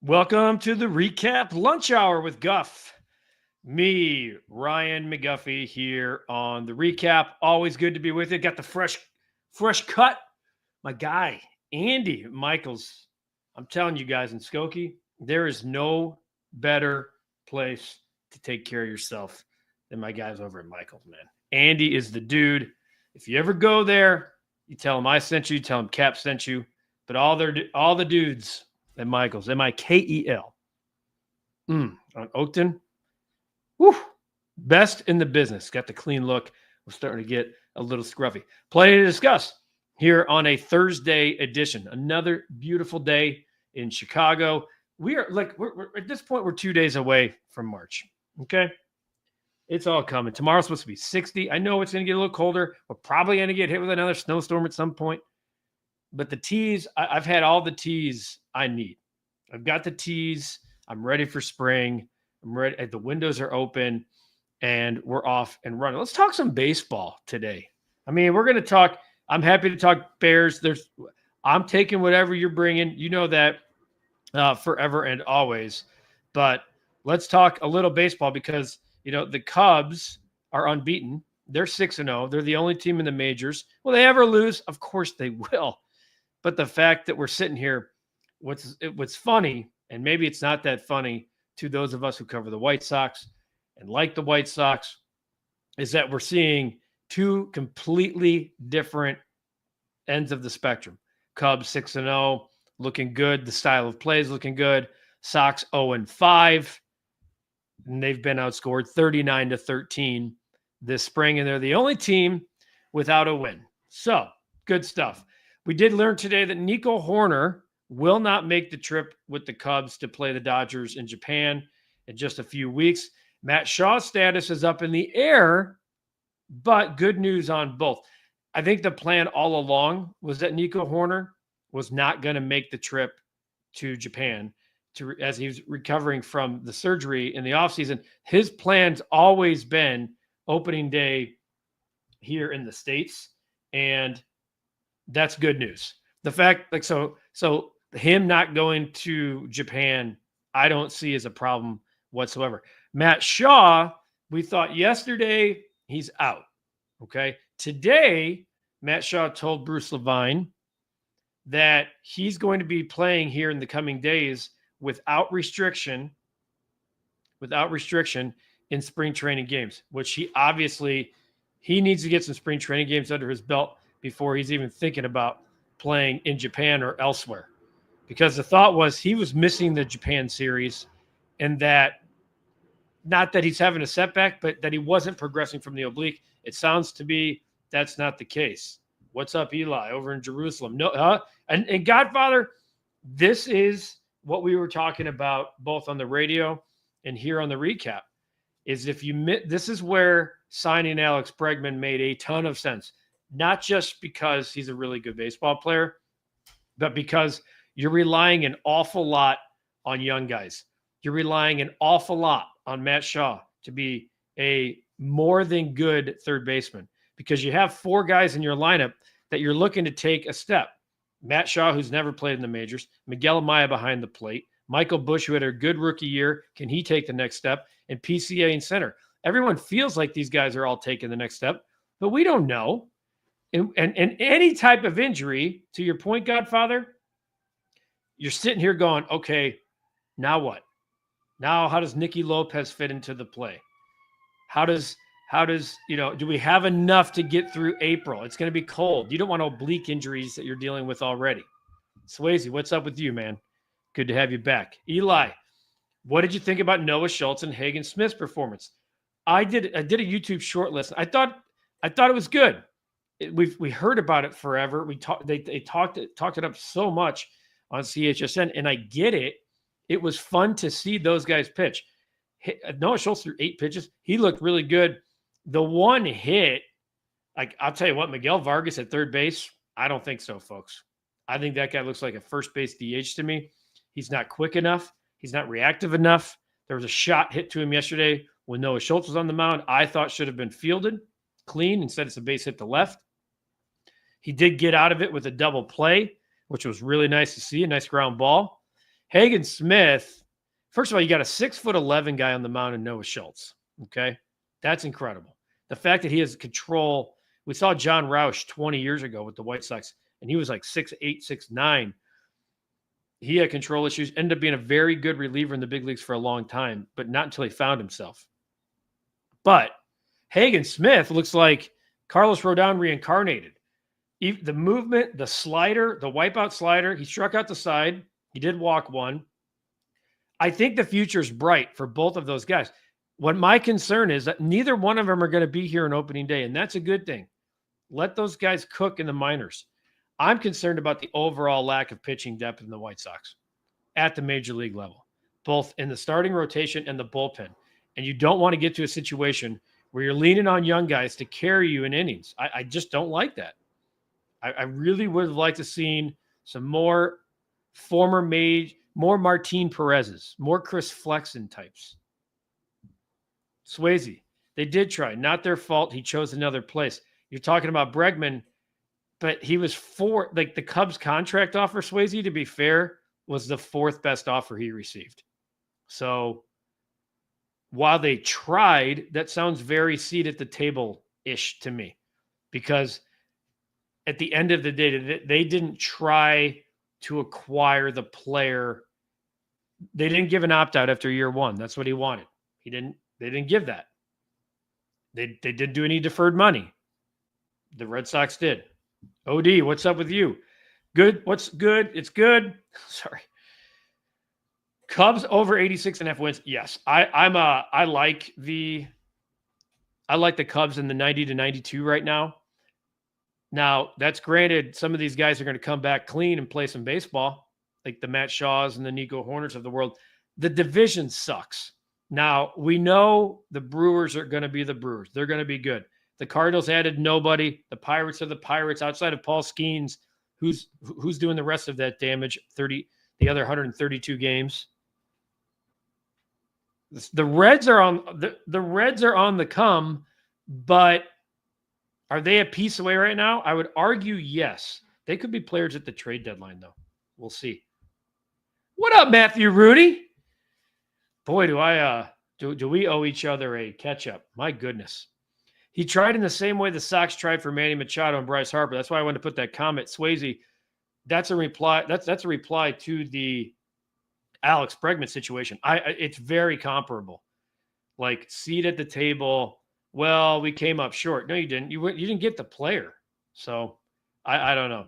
Welcome to the REKAP Lunch Hour with Guff. Me, Ryan McGuffey, here on the recap. Always good to be with you. Got the fresh cut. My guy, Andy Michaels. I'm telling you guys in Skokie, there is no better place to take care of yourself than my guys over at Michaels, man. Andy is the dude. If you ever go there, you tell him I sent you, tell him Cap sent you. But all the dudes at Michaels, Mikel, on Oakton, whew, best in the business. Got the clean look. We're starting to get a little scruffy. Plenty to discuss here on a Thursday edition. Another beautiful day in Chicago. We're at this point, we're 2 days away from March. Okay. It's all coming. Tomorrow's supposed to be 60. I know it's going to get a little colder. We're probably going to get hit with another snowstorm at some point. But the tees, I've had all the tees I need. I've got the tees. I'm ready for spring. I'm ready. The windows are open, and we're off and running. Let's talk some baseball today. I mean, we're going to talk. I'm happy to talk Bears. I'm taking whatever you're bringing. You know that forever and always. But let's talk a little baseball because, the Cubs are unbeaten. They're 6-0. They're the only team in the majors. Will they ever lose? Of course they will. But the fact that we're sitting here, what's funny, and maybe it's not that funny to those of us who cover the White Sox and like the White Sox, is that we're seeing two completely different ends of the spectrum. Cubs 6-0, looking good. The style of play is looking good. Sox 0-5, and they've been outscored 39-13 this spring, and they're the only team without a win. So, good stuff. We did learn today that Nico Hoerner will not make the trip with the Cubs to play the Dodgers in Japan in just a few weeks. Matt Shaw's status is up in the air, but good news on both. I think the plan all along was that Nico Hoerner was not going to make the trip to Japan as he was recovering from the surgery in the offseason. His plan's always been opening day here in the States, and that's good news. The fact, so him not going to Japan, I don't see as a problem whatsoever. Matt Shaw, we thought yesterday he's out. Okay. Today, Matt Shaw told Bruce Levine that he's going to be playing here in the coming days without restriction in spring training games, which he needs to get some spring training games under his belt before he's even thinking about playing in Japan or elsewhere. Because the thought was he was missing the Japan series, and that not that he's having a setback, but that he wasn't progressing from the oblique. It sounds to be that's not the case. What's up, Eli, over in Jerusalem? No, and Godfather, this is what we were talking about both on the radio and here on the recap. Is this is where signing Alex Bregman made a ton of sense. Not just because he's a really good baseball player, but because you're relying an awful lot on young guys. You're relying an awful lot on Matt Shaw to be a more than good third baseman because you have four guys in your lineup that you're looking to take a step. Matt Shaw, who's never played in the majors, Miguel Amaya behind the plate, Michael Busch, who had a good rookie year. Can he take the next step? And PCA in center. Everyone feels like these guys are all taking the next step, but we don't know. And any type of injury, to your point, Godfather, you're sitting here going, okay, now what? Now how does Nicky Lopez fit into the play? How does do we have enough to get through April? It's going to be cold. You don't want oblique injuries that you're dealing with already. Swayze, what's up with you, man? Good to have you back. Eli, what did you think about Noah Schultz and Hagen Smith's performance? I did a YouTube short listen. I thought it was good. We heard about it forever. They talked it up so much on CHSN, and I get it. It was fun to see those guys pitch. Noah Schultz threw 8 pitches. He looked really good. The one hit, I'll tell you what, Miguel Vargas at third base, I don't think so, folks. I think that guy looks like a first base DH to me. He's not quick enough. He's not reactive enough. There was a shot hit to him yesterday when Noah Schultz was on the mound. I thought should have been fielded clean. Instead, it's a base hit to left. He did get out of it with a double play, which was really nice to see, a nice ground ball. Hagen Smith, first of all, you got a 6'11" guy on the mound and Noah Schultz. Okay. That's incredible. The fact that he has control. We saw John Roush 20 years ago with the White Sox, and he was like 6'8", 6'9". He had control issues, ended up being a very good reliever in the big leagues for a long time, but not until he found himself. But Hagen Smith looks like Carlos Rodon reincarnated. The movement, the slider, the wipeout slider, he struck out the side. He did walk one. I think the future is bright for both of those guys. What my concern is that neither one of them are going to be here on opening day, and that's a good thing. Let those guys cook in the minors. I'm concerned about the overall lack of pitching depth in the White Sox at the major league level, both in the starting rotation and the bullpen. And you don't want to get to a situation where you're leaning on young guys to carry you in innings. I just don't like that. I really would have liked to seen some more more Martin Perez's, more Chris Flexen types. Swayze, they did try. Not their fault. He chose another place. You're talking about Bregman, but he was the Cubs contract offer, Swayze, to be fair, was the fourth best offer he received. So while they tried, that sounds very seat at the table-ish to me, because at the end of the day, they didn't try to acquire the player. They didn't give an opt-out after year one. That's what he wanted. They didn't give that. They didn't do any deferred money. The Red Sox did. OD, what's up with you? Good. What's good? It's good. Sorry. Cubs over 86.5 wins. Yes. I like the Cubs in the 90 to 92 right now. Now, that's granted, some of these guys are going to come back clean and play some baseball, like the Matt Shaws and the Nico Hoerners of the world. The division sucks. Now, we know the Brewers are going to be the Brewers. They're going to be good. The Cardinals added nobody. The Pirates are the Pirates outside of Paul Skeens, who's doing the rest of that damage, the other 132 games. The Reds are on the come, but are they a piece away right now? I would argue yes. They could be players at the trade deadline, though. We'll see. What up, Matthew Rooney? Boy, do we owe each other a catch-up. My goodness. He tried in the same way the Sox tried for Manny Machado and Bryce Harper. That's why I wanted to put that comment. Swayze, that's a reply. That's a reply to the Alex Bregman situation. It's very comparable. Like, seat at the table. Well, we came up short. No, you didn't. You didn't get the player. So I don't know.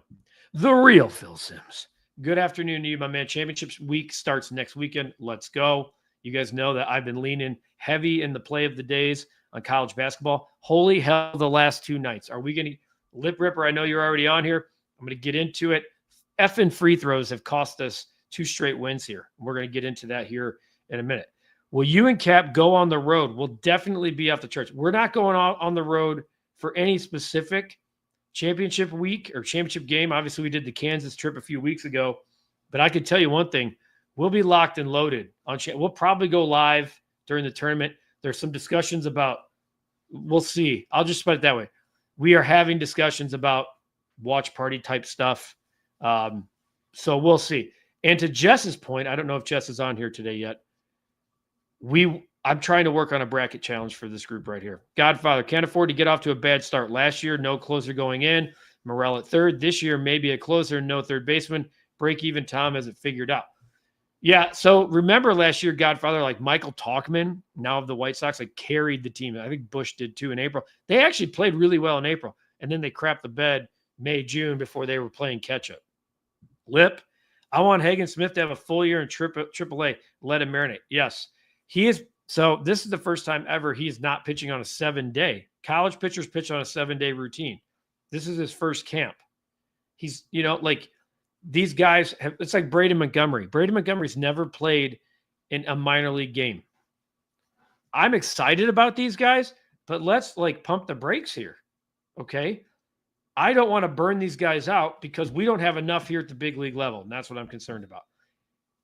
The real Phil Simms. Good afternoon to you, my man. Championships week starts next weekend. Let's go. You guys know that I've been leaning heavy in the play of the days on college basketball. Holy hell, the last two nights. Are we going to lip ripper? I know you're already on here. I'm going to get into it. Effing free throws have cost us 2 straight wins here. We're going to get into that here in a minute. Will you and Cap go on the road? We'll definitely be off the charts. We're not going on the road for any specific championship week or championship game. Obviously, we did the Kansas trip a few weeks ago. But I can tell you one thing. We'll be locked and loaded. We'll probably go live during the tournament. There's some discussions about – we'll see. I'll just put it that way. We are having discussions about watch party type stuff. So we'll see. And to Jess's point, I don't know if Jess is on here today yet. I'm trying to work on a bracket challenge for this group right here. Godfather, can't afford to get off to a bad start. Last year, no closer going in. Morel at third. This year, maybe a closer, no third baseman. Break even Tom has it figured out. Yeah, so remember last year, Godfather, like Michael Talkman, now of the White Sox, like carried the team. I think Bush did too in April. They actually played really well in April, and then they crapped the bed May, June before they were playing catch-up. Lip, I want Hagen Smith to have a full year in AAA. Let him marinate. Yes, he is. So this is the first time ever he's not pitching on a 7-day. College pitchers pitch on a 7-day routine. This is his first camp. He's, like these guys have, it's like Braden Montgomery. Braden Montgomery's never played in a minor league game. I'm excited about these guys, but let's pump the brakes here. Okay. I don't want to burn these guys out because we don't have enough here at the big league level. And that's what I'm concerned about.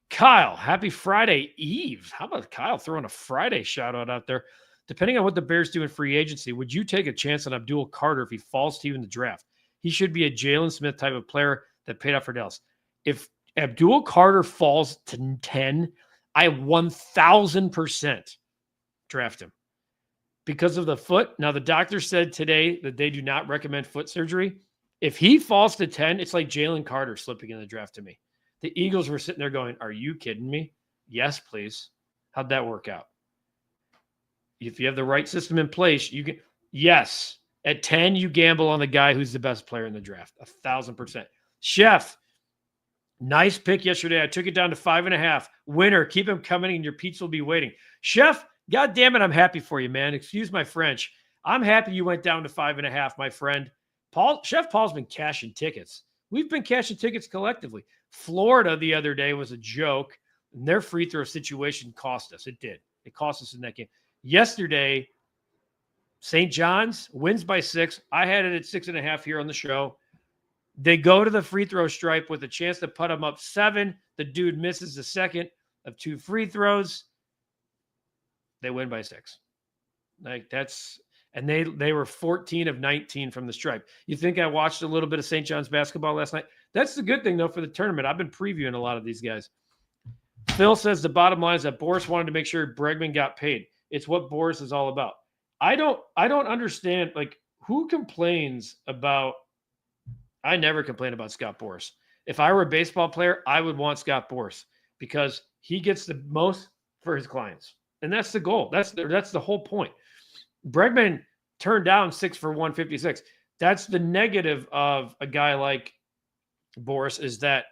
Kyle, happy Friday Eve. How about Kyle throwing a Friday shout out there? Depending on what the Bears do in free agency, would you take a chance on Abdul Carter if he falls to you in the draft? He should be a Jalen Smith type of player that paid off for Dallas. If Abdul Carter falls to 10, I 1,000% draft him because of the foot. Now, the doctor said today that they do not recommend foot surgery. If he falls to 10, it's like Jalen Carter slipping in the draft to me. The Eagles were sitting there going, are you kidding me? Yes, please. How'd that work out? If you have the right system in place, you can. Yes. At 10, you gamble on the guy who's the best player in the draft. 1,000%. Chef, nice pick yesterday. I took it down to 5.5. Winner, keep him coming and your pizza will be waiting. Chef, God damn it, I'm happy for you, man. Excuse my French. I'm happy you went down to 5.5, my friend. Chef Paul's been cashing tickets. We've been cashing tickets collectively. Florida the other day was a joke, and their free throw situation cost us. It did. It cost us in that game. Yesterday, St. John's wins by 6. I had it at 6.5 here on the show. They go to the free throw stripe with a chance to put them up 7. The dude misses the second of 2 free throws. They win by 6. Like that's, and they were 14 of 19 from the stripe. You think I watched a little bit of St. John's basketball last night? That's the good thing though for the tournament. I've been previewing a lot of these guys. Phil says the bottom line is that Boris wanted to make sure Bregman got paid. It's what Boris is all about. I don't understand, like, who complains about. I never complain about Scott Boras. If I were a baseball player, I would want Scott Boras because he gets the most for his clients. And that's the goal. That's the whole point. Bregman turned down 6 for 156. That's the negative of a guy like Boras, is that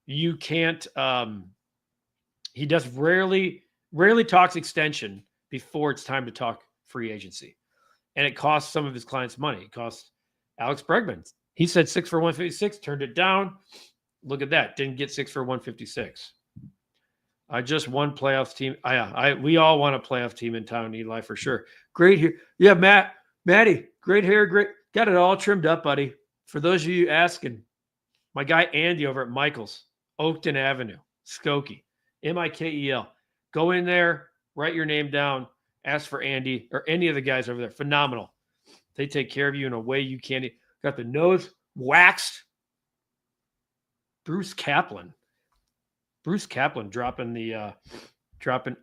you can't he does rarely talks extension before it's time to talk free agency. And it costs some of his clients money. It costs Alex Bregman. He said 6 for 156, turned it down. Look at that. Didn't get 6 for 156. I just won playoff team. We all want a playoff team in town, Eli, for sure. Great hair. Yeah, Matty, great hair. Great. Got it all trimmed up, buddy. For those of you asking, my guy Andy over at Michael's, Oakton Avenue, Skokie, Mikel. Go in there, write your name down, ask for Andy or any of the guys over there. Phenomenal. They take care of you in a way you can't. Got the nose waxed. Bruce Kaplan dropping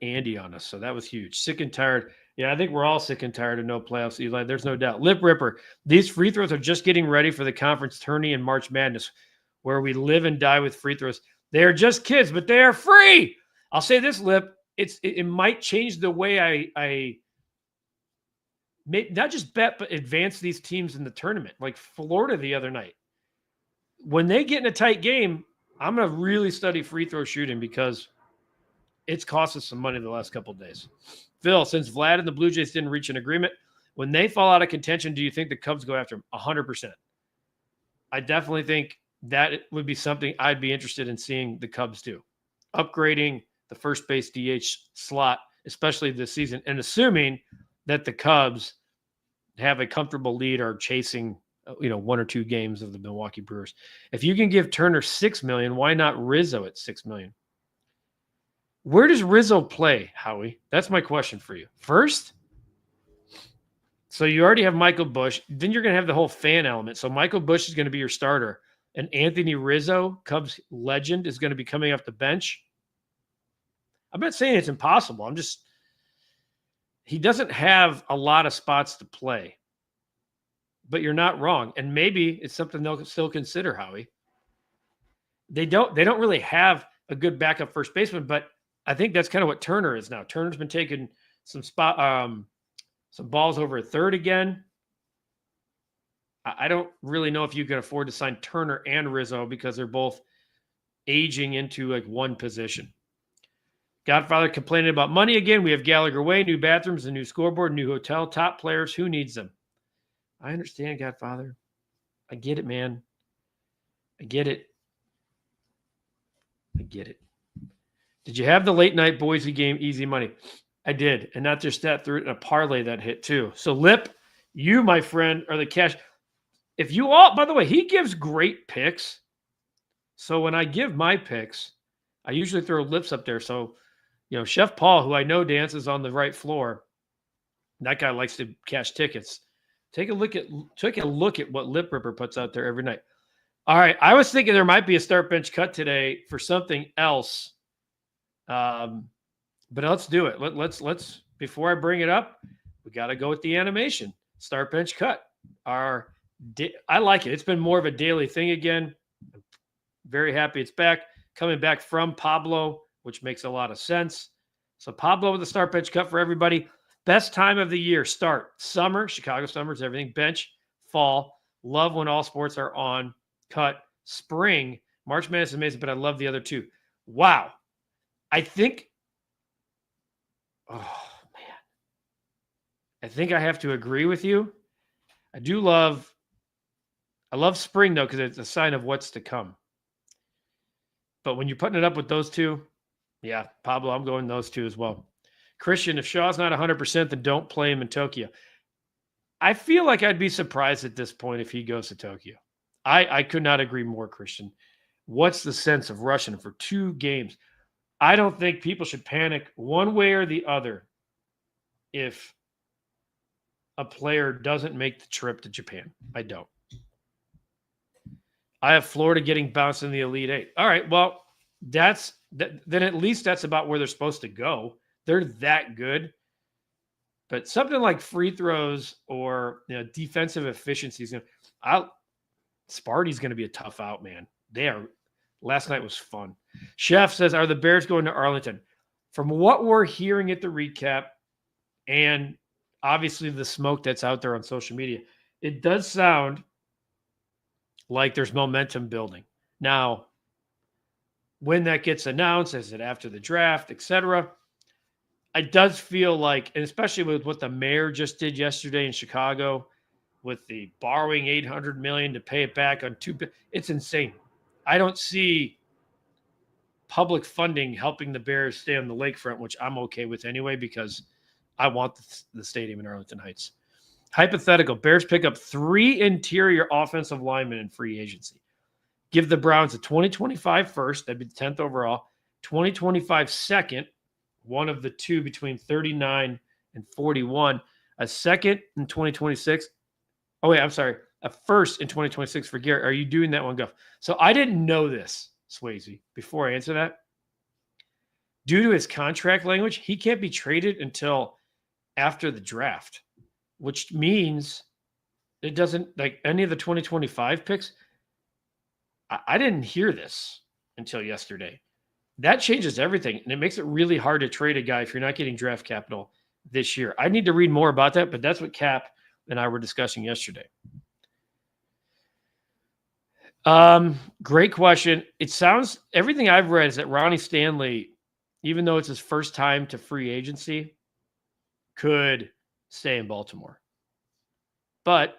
Andy on us. So that was huge. Sick and tired. Yeah, I think we're all sick and tired of no playoffs, Eli. There's no doubt. Lip Ripper. These free throws are just getting ready for the conference tourney and March Madness, where we live and die with free throws. They are just kids, but they are free. I'll say this, Lip. It might change the way I not just bet, but advance these teams in the tournament. Like Florida the other night. When they get in a tight game, I'm going to really study free throw shooting because it's cost us some money the last couple of days. Phil, since Vlad and the Blue Jays didn't reach an agreement, when they fall out of contention, do you think the Cubs go after him? 100%. I definitely think that would be something I'd be interested in seeing the Cubs do. Upgrading the first base DH slot, especially this season, and assuming that the Cubs have a comfortable lead or chasing 1 or 2 games of the Milwaukee Brewers. If you can give Turner $6 million, why not Rizzo at $6 million? Where does Rizzo play, Howie? That's my question for you. First, so you already have Michael Busch. Then you're going to have the whole fan element. So Michael Busch is going to be your starter. And Anthony Rizzo, Cubs legend, is going to be coming off the bench. I'm not saying it's impossible. He doesn't have a lot of spots to play. But you're not wrong. And maybe it's something they'll still consider, Howie. They don't really have a good backup first baseman, but I think that's kind of what Turner is now. Turner's been taking some balls over at third again. I don't really know if you can afford to sign Turner and Rizzo because they're both aging into like one position. Godfather complaining about money again. We have Gallagher Way, new bathrooms, a new scoreboard, new hotel, top players. Who needs them? I understand, Godfather. I get it, man. I get it. Did you have the late night Boise game easy money? I did. And not just that, through a parlay that hit too. So Lip, you, my friend, are the cash. If you all, by the way, he gives great picks. So when I give my picks, I usually throw Lips up there. So, Chef Paul, who I know dances on the right floor, that guy likes to cash tickets. Take a look at what Lip Ripper puts out there every night. All right. I was thinking there might be a start bench cut today for something else. But let's do it. Let's before I bring it up, we got to go with the animation. Start bench cut. I like it. It's been more of a daily thing again. I'm very happy it's back. Coming back from Pablo, which makes a lot of sense. So Pablo with the start bench cut for everybody. Best time of the year. Start. Summer. Chicago summers, everything. Bench. Fall. Love when all sports are on. Cut. Spring. March Madness is amazing, but I love the other two. Wow. I think oh, man. I think I have to agree with you. I love spring, though, because it's a sign of what's to come. But when you're putting it up with those two, yeah, Pablo, I'm going those two as well. Christian, if Shaw's not 100%, then don't play him in Tokyo. I feel like I'd be surprised at this point if he goes to Tokyo. I could not agree more, Christian. What's the sense of rushing him for 2 games? I don't think people should panic one way or the other if a player doesn't make the trip to Japan. I don't. I have Florida getting bounced in the Elite Eight. All right, well, then at least that's about where they're supposed to go. They're that good. But something like free throws or defensive efficiency is Sparty's going to be a tough out, man. Last night was fun. Chef says, are the Bears going to Arlington? From what we're hearing at the recap and obviously the smoke that's out there on social media, it does sound like there's momentum building. Now, when that gets announced, is it after the draft, etc.? It does feel like, and especially with what the mayor just did yesterday in Chicago, with the borrowing $800 million to pay it back on it's insane. I don't see public funding helping the Bears stay on the lakefront, which I'm okay with anyway, because I want the stadium in Arlington Heights. Hypothetical, Bears pick up 3 interior offensive linemen in free agency. Give the Browns a 2025 first, that'd be the 10th overall, 2025 second, one of the two between 39 and 41, a second in 2026. Oh, wait, I'm sorry. A first in 2026 for Garrett. Are you doing that one, Guff? So I didn't know this, Swayze, before I answer that. Due to his contract language, he can't be traded until after the draft, which means it doesn't, like any of the 2025 picks. I didn't hear this until yesterday. That changes everything, and it makes it really hard to trade a guy if you're not getting draft capital this year. I need to read more about that, but that's what Cap and I were discussing yesterday. Great question. It sounds, everything I've read is that Ronnie Stanley, even though it's his first time to free agency, could stay in Baltimore. But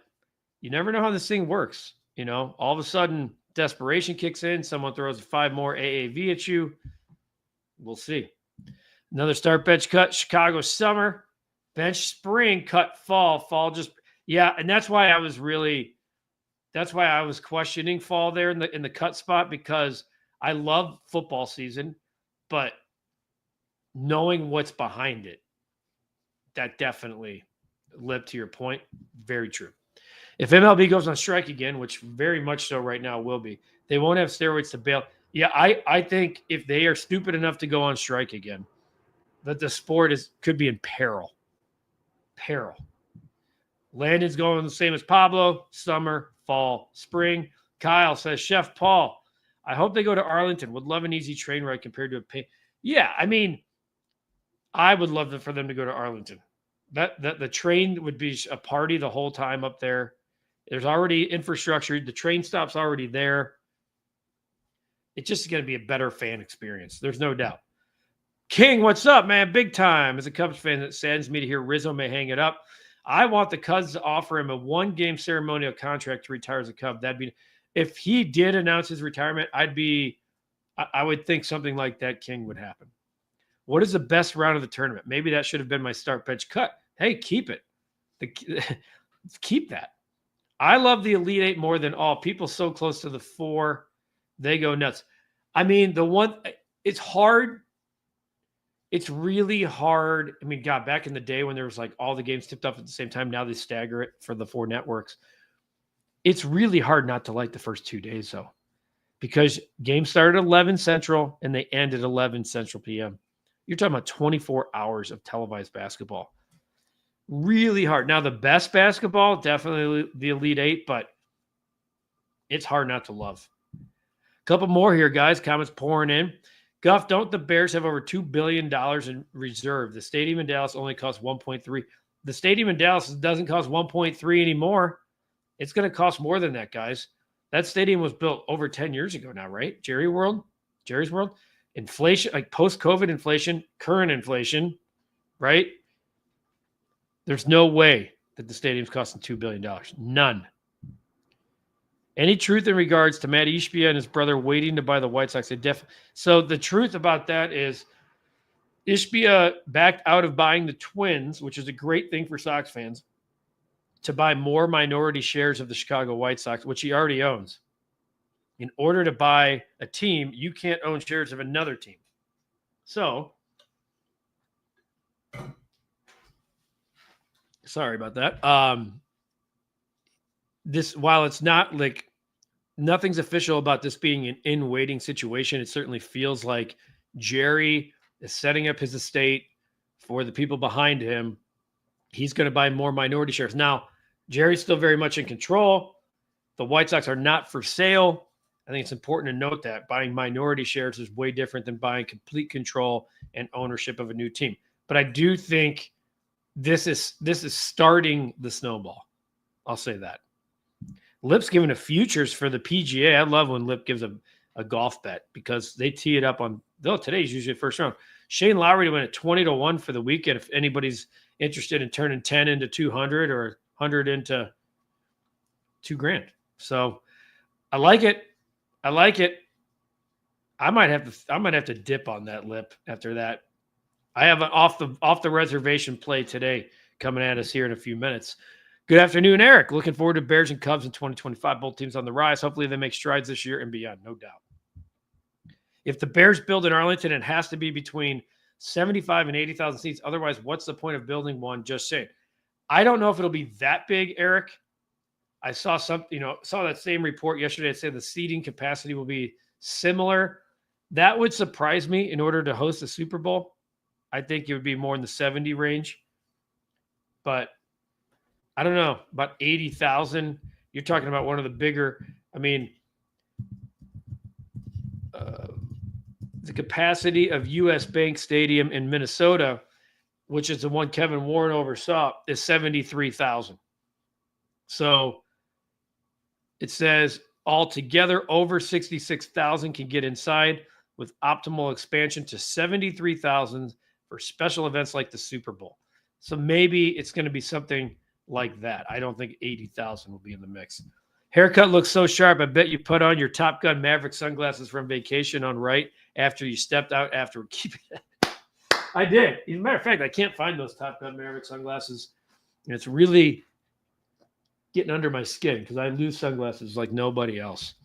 you never know how this thing works. All of a sudden, desperation kicks in. Someone throws 5 more AAV at you. We'll see. Another start bench cut. Chicago summer. Bench spring cut fall. Fall just, yeah. And that's why I was questioning fall there in the cut spot, because I love football season, but knowing what's behind it, that definitely led to your point. Very true. If MLB goes on strike again, which very much so right now will be, they won't have steroids to bail. Yeah, I think if they are stupid enough to go on strike again, that the sport could be in peril. Peril. Landon's going the same as Pablo. Summer, fall, spring. Kyle says, Chef Paul, I hope they go to Arlington. Would love an easy train ride compared to a pay. Yeah, I mean, I would love for them to go to Arlington. That the train would be a party the whole time up there. There's already infrastructure. The train stop's already there. It's just going to be a better fan experience. There's no doubt. King, what's up, man? Big time. As a Cubs fan, it saddens me to hear Rizzo may hang it up. I want the Cubs to offer him a 1-game ceremonial contract to retire as a Cub. That'd be, if he did announce his retirement, I would think something like that, King, would happen. What is the best round of the tournament? Maybe that should have been my start bench cut. Hey, keep it. Keep that. I love the Elite Eight more than all. People so close to the 4, they go nuts. I mean, it's hard. It's really hard. I mean, God, back in the day when there was like all the games tipped off at the same time, now they stagger it for the 4 networks. It's really hard not to like the first 2 days, though, because games start at 11 Central and they end at 11 Central PM. You're talking about 24 hours of televised basketball. Really hard. Now, the best basketball, definitely the Elite Eight, but it's hard not to love. A couple more here, guys. Comments pouring in. Guff, don't the Bears have over $2 billion in reserve? The stadium in Dallas only costs 1.3. The stadium in Dallas doesn't cost 1.3 anymore. It's going to cost more than that, guys. That stadium was built over 10 years ago now, right? Jerry's World. Inflation, like post-COVID inflation, current inflation, right? There's no way that the stadium's costing $2 billion. None. Any truth in regards to Matt Ishbia and his brother waiting to buy the White Sox? So the truth about that is Ishbia backed out of buying the Twins, which is a great thing for Sox fans, to buy more minority shares of the Chicago White Sox, which he already owns. In order to buy a team, you can't own shares of another team. So, sorry about that. This, while it's not like nothing's official about this being an in-waiting situation, it certainly feels like Jerry is setting up his estate for the people behind him. He's going to buy more minority shares. Now, Jerry's still very much in control. The White Sox are not for sale. I think it's important to note that buying minority shares is way different than buying complete control and ownership of a new team. But I do think this is starting the snowball. I'll say that. Lip's giving a futures for the PGA. I love when Lip gives a golf bet because they tee it up on, though today's usually the first round. Shane Lowry to win at 20-1 for the weekend. If anybody's interested in turning 10 into 200 or 100 into $2,000. So I like it. I might have to dip on that, Lip, after that. I have an off the reservation play today coming at us here in a few minutes. Good afternoon, Eric. Looking forward to Bears and Cubs in 2025. Both teams on the rise. Hopefully they make strides this year and beyond, no doubt. If the Bears build in Arlington, it has to be between 75 and 80,000 seats. Otherwise, what's the point of building one? Just saying. I don't know if it'll be that big, Eric. I saw that same report yesterday. It said the seating capacity will be similar. That would surprise me in order to host a Super Bowl. I think it would be more in the 70 range. But I don't know, about 80,000. You're talking about one of the bigger, the capacity of US Bank Stadium in Minnesota, which is the one Kevin Warren oversaw, is 73,000. So it says altogether over 66,000 can get inside with optimal expansion to 73,000 for special events like the Super Bowl. So maybe it's going to be something like that. I don't think 80,000 will be in the mix. Haircut looks so sharp. I bet you put on your Top Gun Maverick sunglasses from vacation on right after you stepped out after keeping it. I did. As a matter of fact, I can't find those Top Gun Maverick sunglasses. And it's really getting under my skin because I lose sunglasses like nobody else.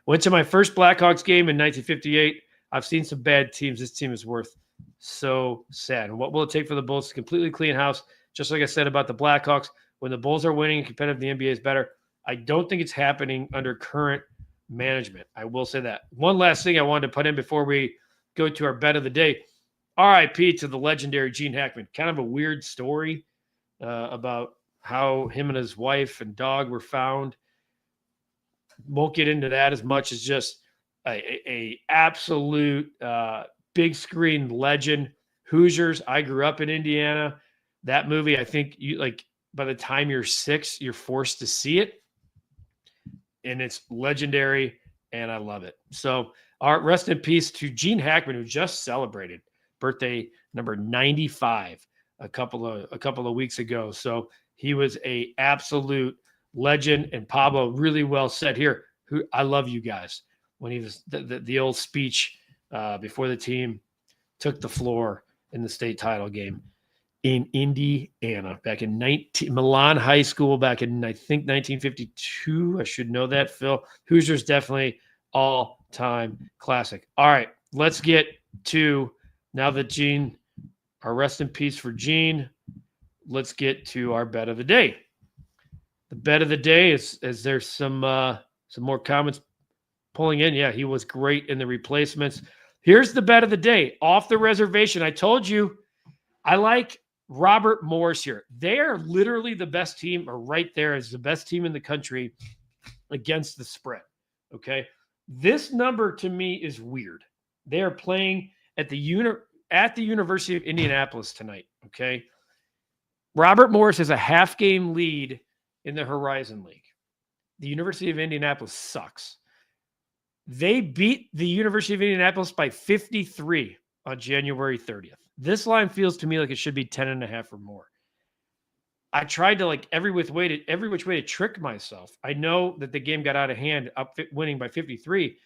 Went to my first Blackhawks game in 1958. I've seen some bad teams. This team is worth so sad. And what will it take for the Bulls to completely clean house? Just like I said about the Blackhawks, when the Bulls are winning and competitive, the NBA is better. I don't think it's happening under current management. I will say that. One last thing I wanted to put in before we go to our bet of the day. RIP to the legendary Gene Hackman. Kind of a weird story about how him and his wife and dog were found. Won't get into that as much as just a absolute big screen legend. Hoosiers. I grew up in Indiana. That movie, I think by the time you're 6, you're forced to see it. And it's legendary, and I love it. So, rest in peace to Gene Hackman, who just celebrated birthday number 95 a couple of weeks ago. So he was a absolute legend. And Pablo really well said here, I love you guys. When he was the old speech before the team took the floor in the state title game in Indiana back in Milan High School back in, I think, 1952. I should know that, Phil. Hoosiers definitely all-time classic. All right, let's get to, now that Gene, our rest in peace for Gene, let's get to our bet of the day. The bet of the day is there's some more comments pulling in. Yeah, he was great in the replacements. Here's the bet of the day. Off the reservation. I told you I like Robert Morris here. They are literally the best team, or right there is the best team in the country against the spread. Okay. This number to me is weird. They are playing at the University of Indianapolis tonight. Okay. Robert Morris has a half game lead in the Horizon League. The University of Indianapolis sucks. They beat the University of Indianapolis by 53 on January 30th. This line feels to me like it should be 10.5 or more. I tried to like every which way to trick myself. I know that the game got out of hand, winning by 53.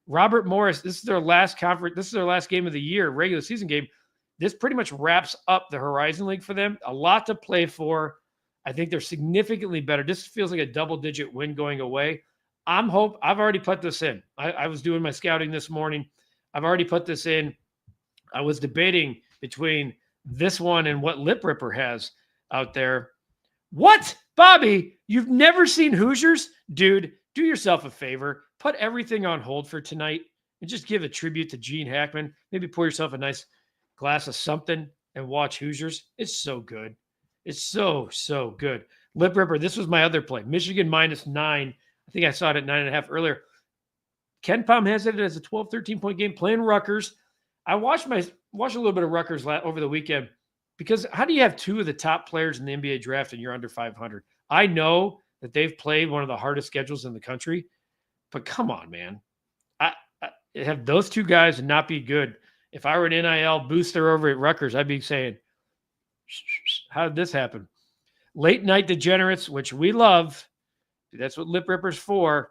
Robert Morris, this is their last conference. This is their last game of the year, regular season game. This pretty much wraps up the Horizon League for them. A lot to play for. I think they're significantly better. This feels like a double-digit win going away. I've already put this in. I was doing my scouting this morning. I've already put this in. I was debating between this one and what Lip Ripper has out there. What? Bobby, you've never seen Hoosiers? Dude, do yourself a favor. Put everything on hold for tonight and just give a tribute to Gene Hackman. Maybe pour yourself a nice glass of something and watch Hoosiers. It's so good. It's so, so good. Lip Ripper, this was my other play. Michigan -9. I think I saw it at 9.5 earlier. Ken Pom has it as a 12, 13-point game playing Rutgers. I watched a little bit of Rutgers over the weekend because how do you have two of the top players in the NBA draft and you're under 500? I know that they've played one of the hardest schedules in the country, but come on, man. I have those two guys and not be good. If I were an NIL booster over at Rutgers, I'd be saying, how did this happen? Late night degenerates, which we love. That's what Lip Ripper's for.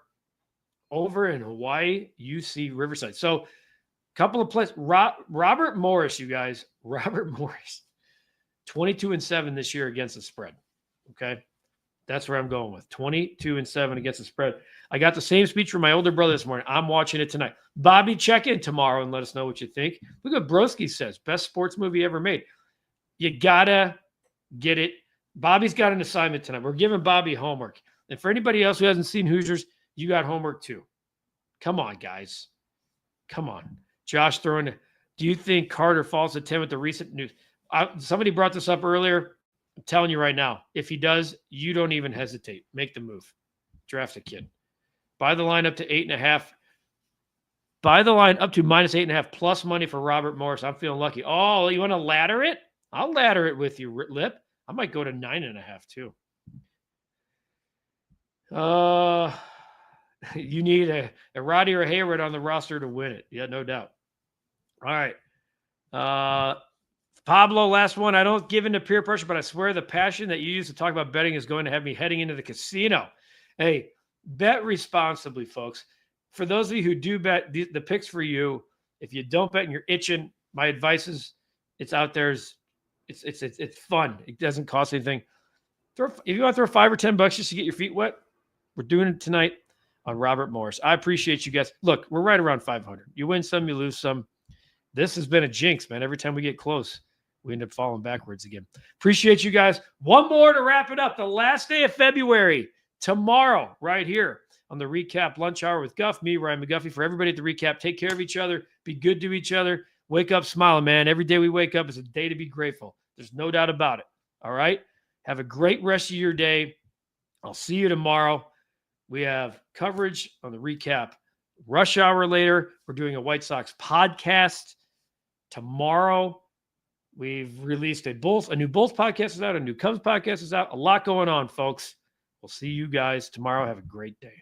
Over in Hawaii, UC Riverside. So, couple of plays. Robert Morris, you guys. Robert Morris, 22-7 this year against the spread. Okay, that's where I'm going with 22-7 against the spread. I got the same speech from my older brother this morning. I'm watching it tonight. Bobby, check in tomorrow and let us know what you think. Look what Broski says. Best sports movie ever made. You gotta get it. Bobby's got an assignment tonight. We're giving Bobby homework. And for anybody else who hasn't seen Hoosiers, you got homework too. Come on, guys. Come on. Josh throwing, do you think Carter falls to 10 with the recent news? Somebody brought this up earlier. I'm telling you right now, if he does, you don't even hesitate. Make the move. Draft a kid. Buy the line up to 8.5. Buy the line up to -8.5 plus money for Robert Morris. I'm feeling lucky. Oh, you want to ladder it? I'll ladder it with you, Lip. I might go to 9.5 too. You need a Roddy or a Hayward on the roster to win it. Yeah, no doubt. All right. Pablo, last one. I don't give in to peer pressure, but I swear the passion that you use to talk about betting is going to have me heading into the casino. Hey, bet responsibly, folks. For those of you who do bet, the picks for you, if you don't bet and you're itching, my advice is it's out there. It's fun. It doesn't cost anything. If you want to throw $5 or $10 just to get your feet wet, we're doing it tonight on Robert Morris. I appreciate you guys. Look, we're right around 500. You win some, you lose some. This has been a jinx, man. Every time we get close, we end up falling backwards again. Appreciate you guys. One more to wrap it up. The last day of February, tomorrow, right here on the Recap Lunch Hour with Guff, me, Ryan McGuffey. For everybody at the Recap, take care of each other. Be good to each other. Wake up smiling, man. Every day we wake up is a day to be grateful. There's no doubt about it. All right? Have a great rest of your day. I'll see you tomorrow. We have coverage on the Recap Rush Hour later. We're doing a White Sox podcast tomorrow. We've released a new Bulls podcast is out, a new Cubs podcast is out. A lot going on, folks. We'll see you guys tomorrow. Have a great day.